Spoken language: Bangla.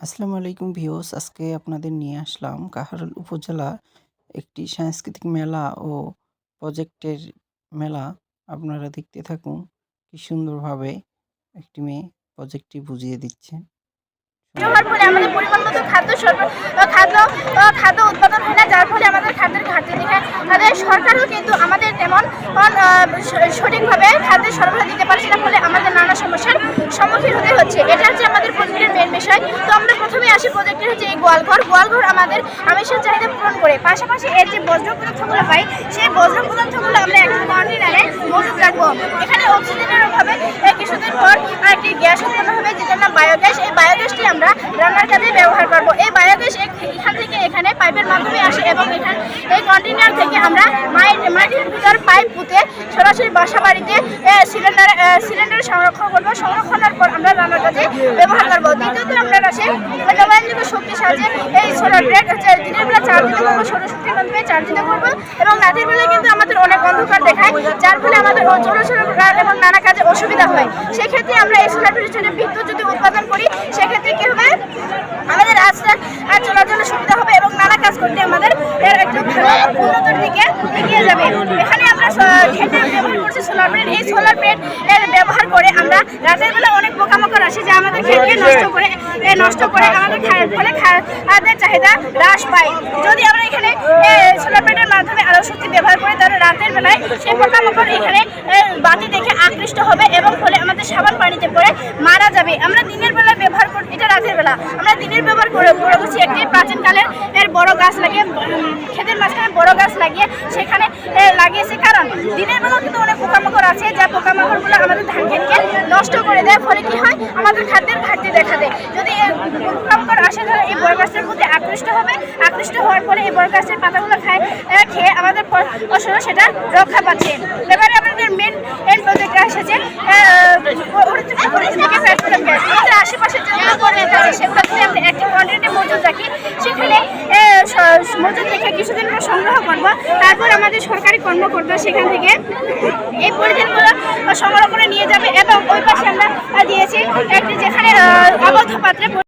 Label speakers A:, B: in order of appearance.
A: আসসালামু আলাইকুম ভিউয়ার্স, আজকে আপনাদের নিয়ে আসলাম কাহারোল উপজেলা একটি সাংস্কৃতিক মেলা ও প্রজেক্টের মেলা। আপনারা দেখতে থাকুন কি সুন্দরভাবে একটি মেয়ে প্রজেক্টটি বুঝিয়ে দিচ্ছে।
B: হওয়ার ফলে আমাদের পরিমাণ মতো খাদ্য উৎপাদন হয় না, যার ফলে আমাদের খাদ্যের ঘাটতি দেখে তাদের সরকারও কিন্তু আমাদের তেমন সঠিকভাবে খাদ্যের সরবরাহ দিতে পারছে না, ফলে আমাদের নানা সমস্যার সম্মুখীন হতে হচ্ছে। এটা হচ্ছে আমাদের প্রজেক্টের মেন বিষয়। তো আমরা প্রথমে আসি প্রজেক্টের হচ্ছে এই গোয়ালঘর আমাদের আমিষের চাহিদা পূরণ করে, পাশাপাশি এর যে বজ্র পদার্থগুলো পাই সেই বজ্র পদার্থগুলো আমরা একটা কন্টেনারে মজুত রাখবো। এখানে অক্সিজেনের অভাবে কিছুদিন পর একটি গ্যাস উৎপন্ন হবে, যেটার নাম বায়োগ্যাস। এই বায়োগ্যাসটি আমরা রান্নার কাজে ব্যবহার করব। এই বায়োগ্যাস এখান থেকে এখানে পাইপের মাধ্যমে আসে এবং এই কন্টেনার থেকে আমরা মাটির ভিতর পাইপ পুঁতে সরাসরি বাসা বাড়িতে সিলিন্ডার সংরক্ষণ করবো। সংরক্ষণের পর আমরা রান্নার কাজে ব্যবহার করবো। দ্বিতীয়ত আমরা আসে নবায়নযোগ্য শক্তির সাহায্যে এই সোলার প্লেট দিনের বেলা চার্জ দিতে করবো, সৌরশক্তির মাধ্যমে চার্জ দিতে করবো এবং রাতের বেলা কিন্তু আমাদের অনেক অন্ধকার দেখায়, যার ফলে আমাদের চলাচল এবং নানা কাজে অসুবিধা হয়। সেক্ষেত্রে আমরা এই সোলার প্লেটের জন্য বিদ্যুৎ যদি উৎপাদন করি, সেক্ষেত্রে কি হবে, আমাদের রাস্তা চলার জন্য সুবিধা হবে এবং নানা কাজ করতে আমাদের একটু ভালো উন্নতির দিকে এগিয়ে যাবে। এখানে আমরা ক্ষেত্রে ব্যবহার করছি সোলার প্লেট। এই সোলার প্লেট ব্যবহার করে আমরা রাতের বেলা অনেক পোকামাকড় আসে যা আমাদের ক্ষেতকে নষ্ট করে আমাদের ফলে খাদ্যের চাহিদা হ্রাস পায়। যদি আমরা এখানে সোলার প্লেটের মাধ্যমে আলো শক্তি ব্যবহার করি, তাহলে রাতের বেলায় সেই পোকামাকড় এখানে বাতি দেখে আকৃষ্ট হবে এবং ফলে আমাদের সাবান পানিতে পড়ে মারা যাবে। আমরা দিনের বেলা ব্যবহার করি, এটা রাতের বেলা আমরা দিনের ব্যবহার করে করছি একটি প্রাচীনকালের বড় গাছ লাগিয়ে, ক্ষেতের মাঝখানে বড় গাছ লাগিয়ে সেখানে লাগিয়েছি, কারণ দিনের বেলা কিন্তু অনেক পোকামাকড় আছে যা পোকামাকড়গুলো আমাদের ধান ক্ষেতকে নষ্ট করে দেয়, ফলে কি হয়, আমাদের খাদ্যের ঘাটতি দেখা দেয়। যদি পোকামাকড় আসে তাহলে এই বড় গাছের প্রতি আকৃষ্ট হবে, আকৃষ্ট হওয়ার পরে এই বড় গাছের পাতাগুলো খেয়ে আমাদের ফসল সেটা রক্ষা পাচ্ছে। এবারে আমাদের মেন প্রজেক্ট এসেছে আমাদের আশেপাশে সেগুলো আমরা একটি কন্টেনারে মজুদ রাখি, সেখানে মজুদ রেখে কিছুদিন পর সংগ্রহ করবো। তারপর আমাদের সরকারি কর্মকর্তা সেখান থেকে এই পলিথিনগুলো সংগ্রহ করে নিয়ে যাবে এবং ওই পাশে আমরা দিয়েছি একটি যেখানে অবৈধ পাত্রে